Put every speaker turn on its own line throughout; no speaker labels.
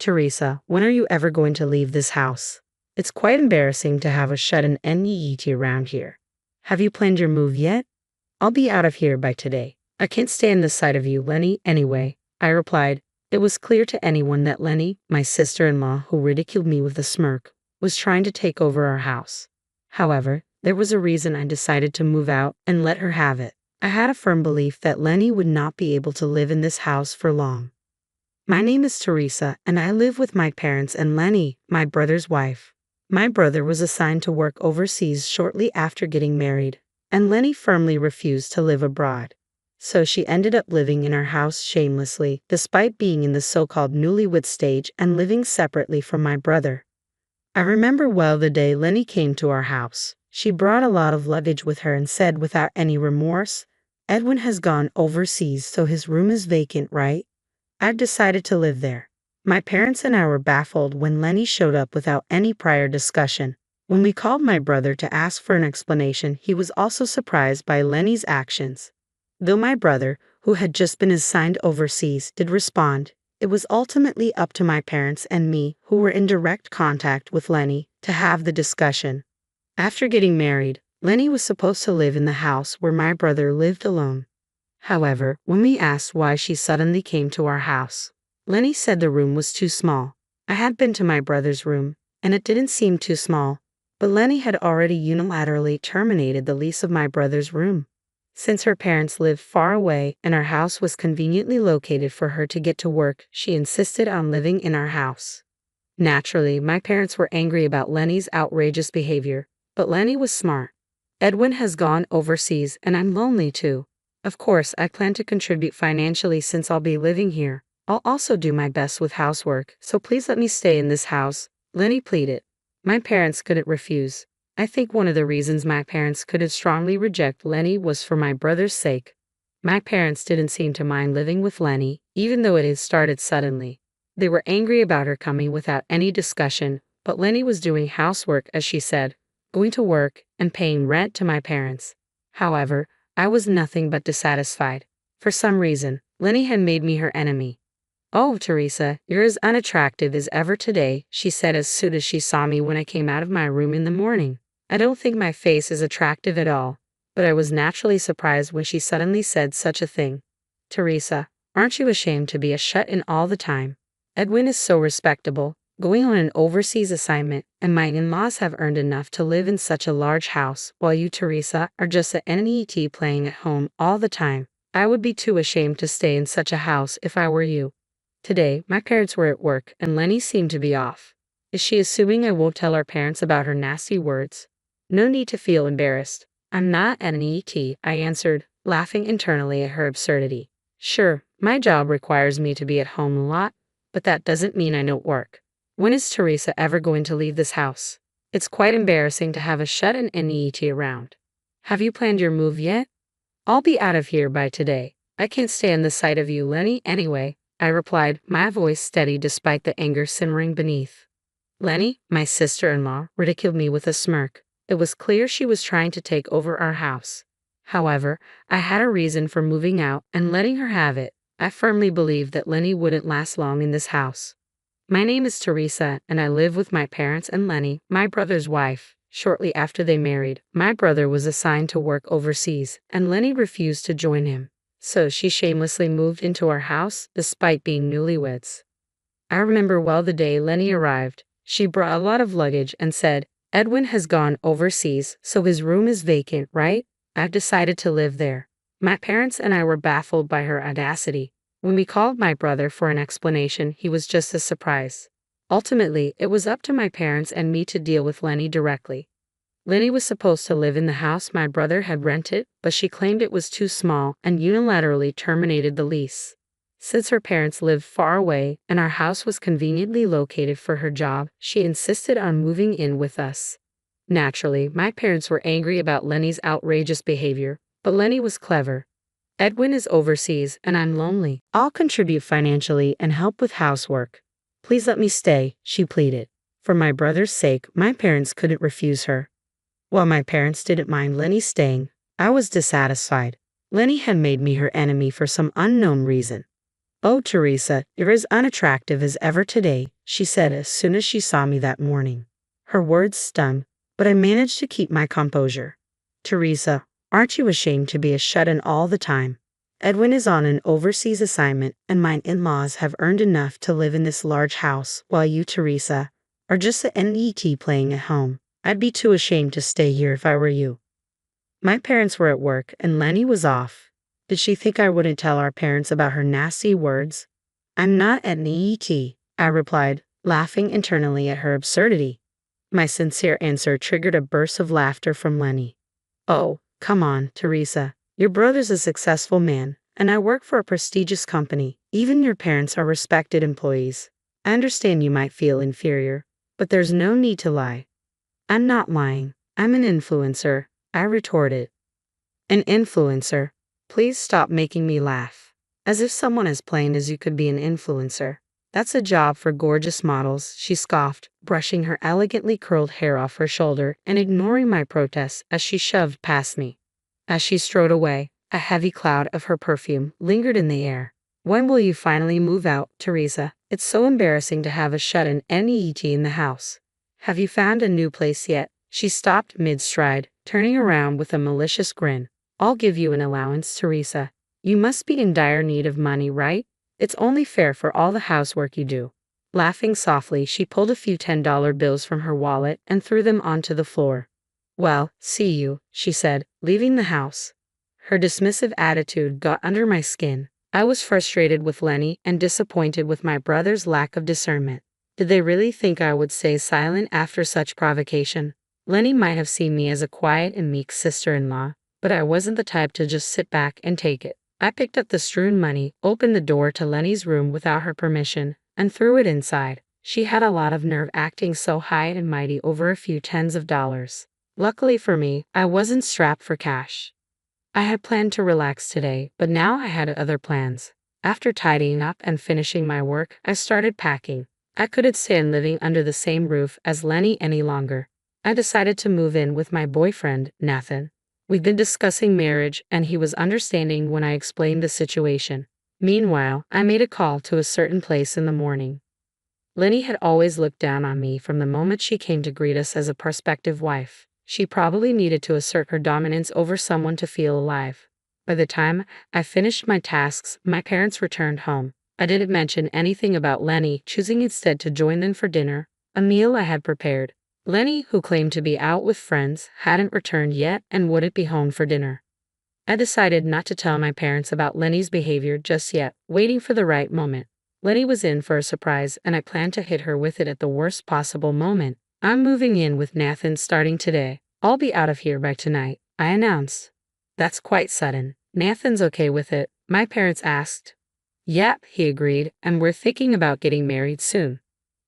Teresa, when are you ever going to leave this house? It's quite embarrassing to have a shut-in NEET around here. Have you planned your move yet? I'll be out of here by today. I can't stand the sight of you, Lenny, anyway, I replied. It was clear to anyone that Lenny, my sister-in-law who ridiculed me with a smirk, was trying to take over our house. However, there was a reason I decided to move out and let her have it. I had a firm belief that Lenny would not be able to live in this house for long. My name is Teresa, and I live with my parents and Lenny, my brother's wife. My brother was assigned to work overseas shortly after getting married, and Lenny firmly refused to live abroad. So she ended up living in our house shamelessly, despite being in the so-called newlywed stage and living separately from my brother. I remember well the day Lenny came to our house. She brought a lot of luggage with her and said without any remorse, "Edwin has gone overseas, so his room is vacant, right? I've decided to live there." My parents and I were baffled when Lenny showed up without any prior discussion. When we called my brother to ask for an explanation, he was also surprised by Lenny's actions. Though my brother, who had just been assigned overseas, did respond, it was ultimately up to my parents and me, who were in direct contact with Lenny, to have the discussion. After getting married, Lenny was supposed to live in the house where my brother lived alone. However, when we asked why she suddenly came to our house, Lenny said the room was too small. I had been to my brother's room, and it didn't seem too small, but Lenny had already unilaterally terminated the lease of my brother's room. Since her parents lived far away and our house was conveniently located for her to get to work, she insisted on living in our house. Naturally, my parents were angry about Lenny's outrageous behavior, but Lenny was smart. Edwin has gone overseas and I'm lonely too. Of course, I plan to contribute financially since I'll be living here. I'll also do my best with housework, so please let me stay in this house, Lenny pleaded. My parents couldn't refuse. I think one of the reasons my parents couldn't strongly reject Lenny was for my brother's sake. My parents didn't seem to mind living with Lenny, even though it had started suddenly. They were angry about her coming without any discussion, but Lenny was doing housework, as she said, going to work, and paying rent to my parents. However, I was nothing but dissatisfied. For some reason, Lenny had made me her enemy. "Oh, Teresa, you're as unattractive as ever today," she said as soon as she saw me when I came out of my room in the morning. I don't think my face is attractive at all, but I was naturally surprised when she suddenly said such a thing. "Teresa, aren't you ashamed to be a shut-in all the time? Edwin is so respectable, going on an overseas assignment, and my in-laws have earned enough to live in such a large house, while you, Teresa, are just a NET playing at home all the time. I would be too ashamed to stay in such a house if I were you." Today, my parents were at work, and Lenny seemed to be off. Is she assuming I won't tell our parents about her nasty words? No need to feel embarrassed. I'm not an NET, I answered, laughing internally at her absurdity. Sure, my job requires me to be at home a lot, but that doesn't mean I don't work. When is Teresa ever going to leave this house? It's quite embarrassing to have a shut-in NET around. Have you planned your move yet? I'll be out of here by today. I can't stand the sight of you, Lenny, anyway, I replied, my voice steady despite the anger simmering beneath. Lenny, my sister-in-law, ridiculed me with a smirk. It was clear she was trying to take over our house. However, I had a reason for moving out and letting her have it. I firmly believed that Lenny wouldn't last long in this house. My name is Teresa, and I live with my parents and Lenny, my brother's wife. Shortly after they married, my brother was assigned to work overseas, and Lenny refused to join him. So she shamelessly moved into our house, despite being newlyweds. I remember well the day Lenny arrived. She brought a lot of luggage and said, "Edwin has gone overseas, so his room is vacant, right? I've decided to live there." My parents and I were baffled by her audacity. When we called my brother for an explanation, he was just as surprised. Ultimately, it was up to my parents and me to deal with Lenny directly. Lenny was supposed to live in the house my brother had rented, but she claimed it was too small and unilaterally terminated the lease. Since her parents lived far away and our house was conveniently located for her job, she insisted on moving in with us. Naturally, my parents were angry about Lenny's outrageous behavior, but Lenny was clever. "Edwin is overseas and I'm lonely. I'll contribute financially and help with housework. Please let me stay," she pleaded. For my brother's sake, my parents couldn't refuse her. While my parents didn't mind Lenny staying, I was dissatisfied. Lenny had made me her enemy for some unknown reason. "Oh, Teresa, you're as unattractive as ever today," she said as soon as she saw me that morning. Her words stung, but I managed to keep my composure. "Teresa, aren't you ashamed to be a shut-in all the time? Edwin is on an overseas assignment, and my in-laws have earned enough to live in this large house, while you, Teresa, are just a NET playing at home. I'd be too ashamed to stay here if I were you." My parents were at work, and Lenny was off. Did she think I wouldn't tell our parents about her nasty words? "I'm not at NET," I replied, laughing internally at her absurdity. My sincere answer triggered a burst of laughter from Lenny. "Oh, come on, Teresa. Your brother's a successful man, and I work for a prestigious company. Even your parents are respected employees. I understand you might feel inferior, but there's no need to lie." "I'm not lying. I'm an influencer," I retorted. "An influencer? Please stop making me laugh. As if someone as plain as you could be an influencer. That's a job for gorgeous models," she scoffed, brushing her elegantly curled hair off her shoulder and ignoring my protests as she shoved past me. As she strode away, a heavy cloud of her perfume lingered in the air. "When will you finally move out, Teresa? It's so embarrassing to have a shut-in NET in the house. Have you found a new place yet?" She stopped mid-stride, turning around with a malicious grin. "I'll give you an allowance, Teresa. You must be in dire need of money, right? It's only fair for all the housework you do." Laughing softly, she pulled a few $10 bills from her wallet and threw them onto the floor. "Well, see you," she said, leaving the house. Her dismissive attitude got under my skin. I was frustrated with Lenny and disappointed with my brother's lack of discernment. Did they really think I would stay silent after such provocation? Lenny might have seen me as a quiet and meek sister-in-law, but I wasn't the type to just sit back and take it. I picked up the strewn money, opened the door to Lenny's room without her permission, and threw it inside. She had a lot of nerve acting so high and mighty over a few tens of dollars. Luckily for me, I wasn't strapped for cash. I had planned to relax today, but now I had other plans. After tidying up and finishing my work, I started packing. I couldn't stand living under the same roof as Lenny any longer. I decided to move in with my boyfriend, Nathan. We'd been discussing marriage, and he was understanding when I explained the situation. Meanwhile, I made a call to a certain place in the morning. Lenny had always looked down on me from the moment she came to greet us as a prospective wife. She probably needed to assert her dominance over someone to feel alive. By the time I finished my tasks, my parents returned home. I didn't mention anything about Lenny choosing instead to join them for dinner, a meal I had prepared. Lenny, who claimed to be out with friends, hadn't returned yet and wouldn't be home for dinner. I decided not to tell my parents about Lenny's behavior just yet, waiting for the right moment. Lenny was in for a surprise, and I planned to hit her with it at the worst possible moment. "I'm moving in with Nathan starting today. I'll be out of here by tonight," I announced. "That's quite sudden." "Nathan's okay with it?" my parents asked. "Yep," he agreed, "and we're thinking about getting married soon."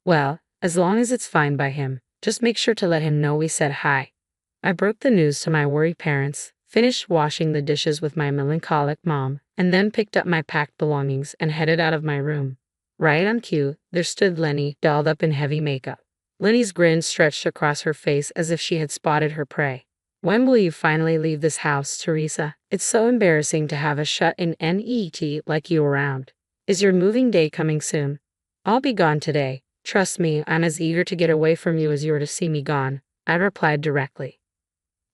"Well, as long as it's fine by him. Just make sure to let him know we said hi." I broke the news to my worried parents, finished washing the dishes with my melancholic mom, and then picked up my packed belongings and headed out of my room. Right on cue, there stood Lenny, dolled up in heavy makeup. Lenny's grin stretched across her face as if she had spotted her prey. "When will you finally leave this house, Teresa? It's so embarrassing to have a shut-in NET like you around. Is your moving day coming soon?" "I'll be gone today. Trust me, I'm as eager to get away from you as you are to see me gone," I replied directly.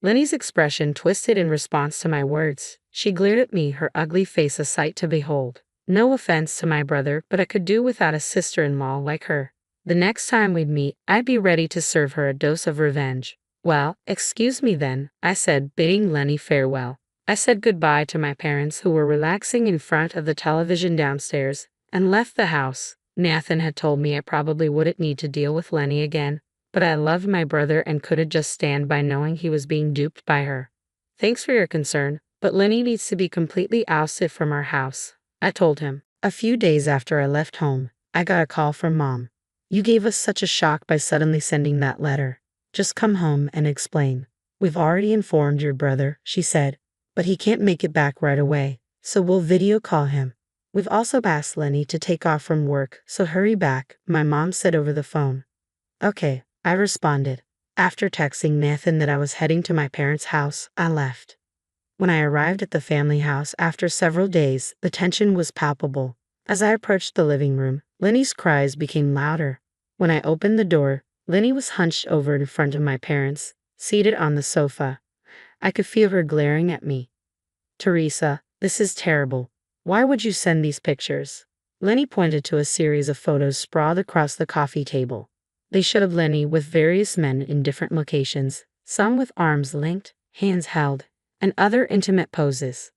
Lenny's expression twisted in response to my words. She glared at me, her ugly face a sight to behold. No offense to my brother, but I could do without a sister-in-law like her. The next time we'd meet, I'd be ready to serve her a dose of revenge. "Well, excuse me then," I said, bidding Lenny farewell. I said goodbye to my parents, who were relaxing in front of the television downstairs, and left the house. Nathan had told me I probably wouldn't need to deal with Lenny again, but I loved my brother and couldn't just stand by knowing he was being duped by her. "Thanks for your concern, but Lenny needs to be completely ousted from our house," I told him. A few days after I left home, I got a call from Mom. "You gave us such a shock by suddenly sending that letter. Just come home and explain. We've already informed your brother," she said, "but he can't make it back right away, so we'll video call him. We've also asked Lenny to take off from work, so hurry back," my mom said over the phone. "Okay," I responded. After texting Nathan that I was heading to my parents' house, I left. When I arrived at the family house after several days, the tension was palpable. As I approached the living room, Lenny's cries became louder. When I opened the door, Lenny was hunched over in front of my parents, seated on the sofa. I could feel her glaring at me. Teresa, this is terrible. Why would you send these pictures? Lenny pointed to a series of photos sprawled across the coffee table. They showed Lenny with various men in different locations, some with arms linked, hands held, and other intimate poses.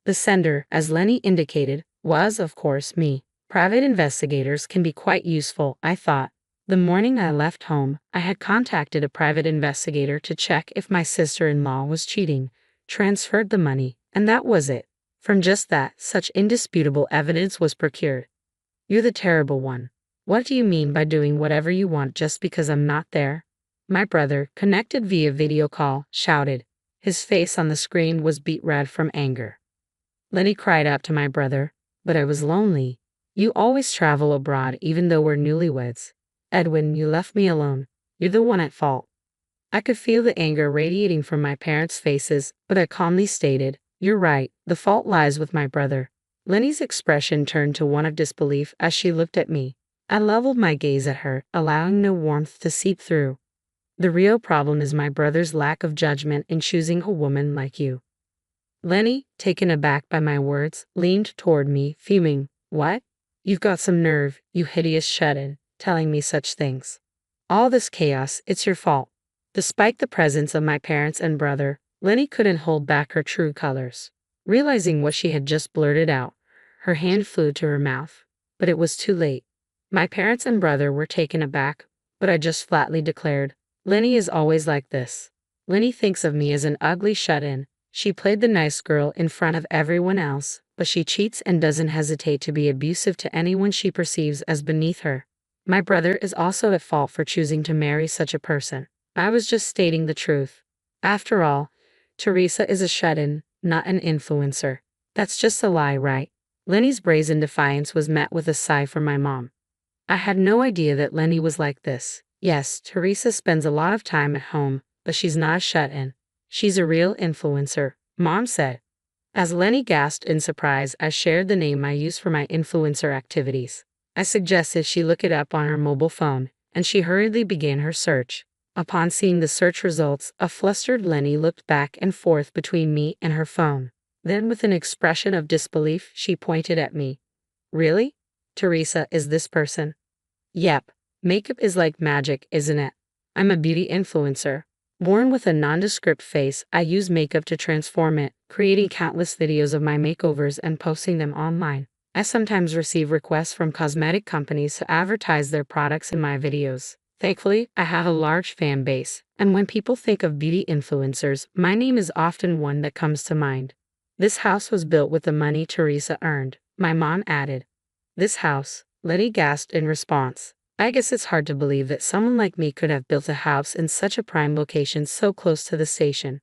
The sender, as Lenny indicated, was, of course, me. Private investigators can be quite useful, I thought. The morning I left home, I had contacted a private investigator to check if my sister-in-law was cheating, transferred the money, and that was it. From just that, such indisputable evidence was procured. You're the terrible one. What do you mean by doing whatever you want just because I'm not there? My brother, connected via video call, shouted. His face on the screen was beet red from anger. Lenny cried out to my brother, but I was lonely. You always travel abroad even though we're newlyweds. Edwin, you left me alone. You're the one at fault. I could feel the anger radiating from my parents' faces, but I calmly stated, you're right, the fault lies with my brother. Lenny's expression turned to one of disbelief as she looked at me. I leveled my gaze at her, allowing no warmth to seep through. The real problem is my brother's lack of judgment in choosing a woman like you. Lenny, taken aback by my words, leaned toward me, fuming. What? You've got some nerve, you hideous shut-in, telling me such things. All this chaos, it's your fault. Despite the presence of my parents and brother, Lenny couldn't hold back her true colors. Realizing what she had just blurted out, her hand flew to her mouth. But it was too late. My parents and brother were taken aback, but I just flatly declared, Lenny is always like this. Lenny thinks of me as an ugly shut-in. She played the nice girl in front of everyone else, but she cheats and doesn't hesitate to be abusive to anyone she perceives as beneath her. My brother is also at fault for choosing to marry such a person. I was just stating the truth. After all, Teresa is a shut-in, not an influencer. That's just a lie, right? Lenny's brazen defiance was met with a sigh from my mom. I had no idea that Lenny was like this. Yes, Teresa spends a lot of time at home, but she's not a shut-in. She's a real influencer, Mom said. As Lenny gasped in surprise, I shared the name I use for my influencer activities. I suggested she look it up on her mobile phone, and she hurriedly began her search. Upon seeing the search results, a flustered Lenny looked back and forth between me and her phone. Then, with an expression of disbelief, she pointed at me. Really? Teresa is this person? Yep. Makeup is like magic, isn't it? I'm a beauty influencer. Born with a nondescript face, I use makeup to transform it, creating countless videos of my makeovers and posting them online. I sometimes receive requests from cosmetic companies to advertise their products in my videos. Thankfully, I have a large fan base, and when people think of beauty influencers, my name is often one that comes to mind. This house was built with the money Teresa earned, my mom added. This house, Letty gasped in response. I guess it's hard to believe that someone like me could have built a house in such a prime location so close to the station.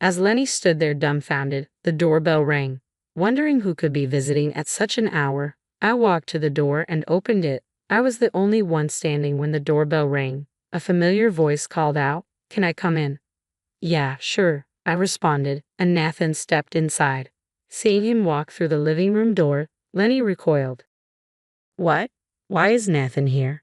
As Lenny stood there dumbfounded, the doorbell rang. Wondering who could be visiting at such an hour, I walked to the door and opened it. I was the only one standing when the doorbell rang. A familiar voice called out, "Can I come in?" "Yeah, sure," I responded, and Nathan stepped inside. Seeing him walk through the living room door, Lenny recoiled. "What? Why is Nathan here?"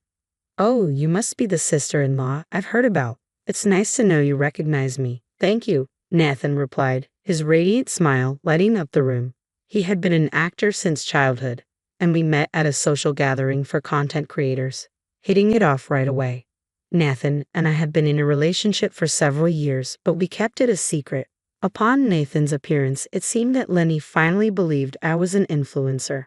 "Oh, you must be the sister-in-law I've heard about. It's nice to know you recognize me." "Thank you," Nathan replied, his radiant smile lighting up the room. He had been an actor since childhood, and we met at a social gathering for content creators, hitting it off right away. Nathan and I had been in a relationship for several years, but we kept it a secret. Upon Nathan's appearance, it seemed that Lenny finally believed I was an influencer.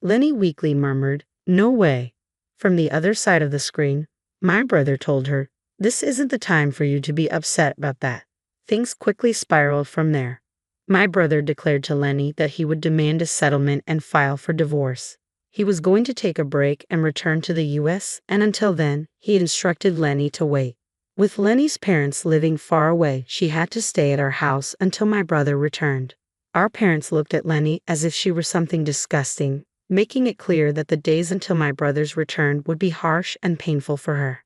Lenny weakly murmured, "No way." From the other side of the screen, my brother told her, "This isn't the time for you to be upset about that." Things quickly spiraled from there. My brother declared to Lenny that he would demand a settlement and file for divorce. He was going to take a break and return to the U.S., and until then, he instructed Lenny to wait. With Lenny's parents living far away, she had to stay at our house until my brother returned. Our parents looked at Lenny as if she were something disgusting, making it clear that the days until my brother's return would be harsh and painful for her.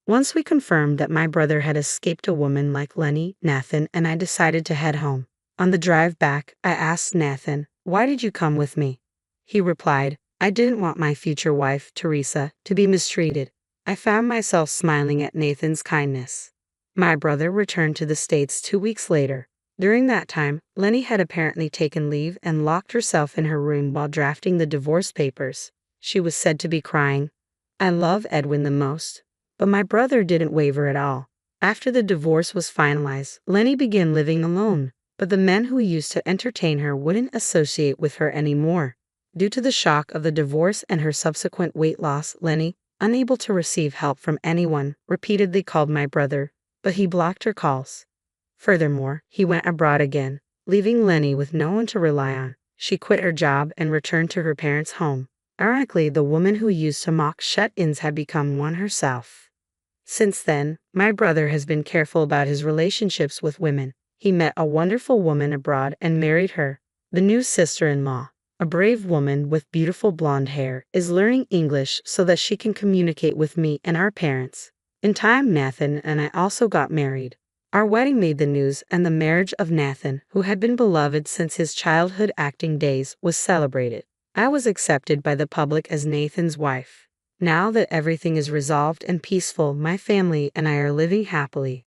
Once we confirmed that my brother had escaped a woman like Lenny, Nathan and I decided to head home. On the drive back, I asked Nathan, "Why did you come with me?" He replied, "I didn't want my future wife, Teresa, to be mistreated." I found myself smiling at Nathan's kindness. My brother returned to the States 2 weeks later. During that time, Lenny had apparently taken leave and locked herself in her room while drafting the divorce papers. She was said to be crying. "I love Edwin the most." But my brother didn't waver at all. After the divorce was finalized, Lenny began living alone, but the men who used to entertain her wouldn't associate with her anymore. Due to the shock of the divorce and her subsequent weight loss, Lenny, unable to receive help from anyone, repeatedly called my brother, but he blocked her calls. Furthermore, he went abroad again, leaving Lenny with no one to rely on. She quit her job and returned to her parents' home. Ironically, the woman who used to mock shut-ins had become one herself. Since then, my brother has been careful about his relationships with women. He met a wonderful woman abroad and married her. The new sister-in-law, a brave woman with beautiful blonde hair, is learning English so that she can communicate with me and our parents. In time, Nathan and I also got married. Our wedding made the news, and the marriage of Nathan, who had been beloved since his childhood acting days, was celebrated. I was accepted by the public as Nathan's wife. Now that everything is resolved and peaceful, my family and I are living happily.